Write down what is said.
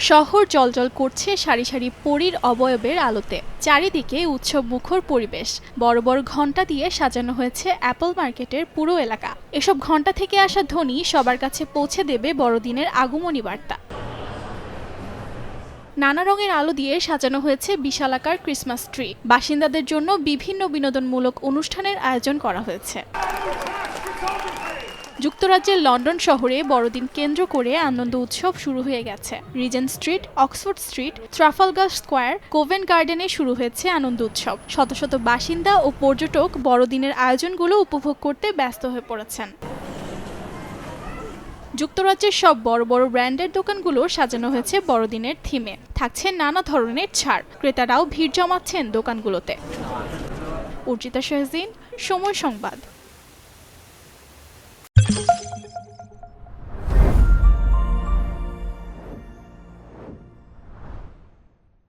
শহর জ্বলজ্বল করছে সারি সারি পরীর অবয়বের আলোতে। চারিদিকে উৎসব মুখর পরিবেশ। বড় বড় ঘণ্টা দিয়ে সাজানো হয়েছে অ্যাপল মার্কেটের পুরো এলাকা। এসব ঘণ্টা থেকে আসা ধ্বনি সবার কাছে পৌঁছে দেবে বড়দিনের আগমনী বার্তা। নানা রঙের আলো দিয়ে সাজানো হয়েছে বিশালাকার ক্রিসমাস ট্রি। বাসিন্দাদের জন্য বিভিন্ন বিনোদনমূলক অনুষ্ঠানের আয়োজন করা হয়েছে। যুক্তরাজ্যের লন্ডন শহরে বড়দিন কেন্দ্র করে আনন্দ উৎসব শুরু হয়ে গেছে। Regent street, Oxford street, Trafalgar square, Covent গার্ডেনে শুরু হয়েছে আনন্দ উৎসব। শত শত বাসিন্দা ও পর্যটক বড়দিনের আয়োজনগুলো উপভোগ করতে ব্যস্ত হয়ে পড়েছেন। যুক্তরাজ্যের সব বড় বড় ব্র্যান্ডের দোকানগুলো সাজানো হয়েছে বড়দিনের থিমে। থাকছে নানা ধরনের ছাড়। ক্রেতারাও ভিড় জমাচ্ছেন দোকানগুলোতে। অর্জিতা শাহজিন, সময় সংবাদ।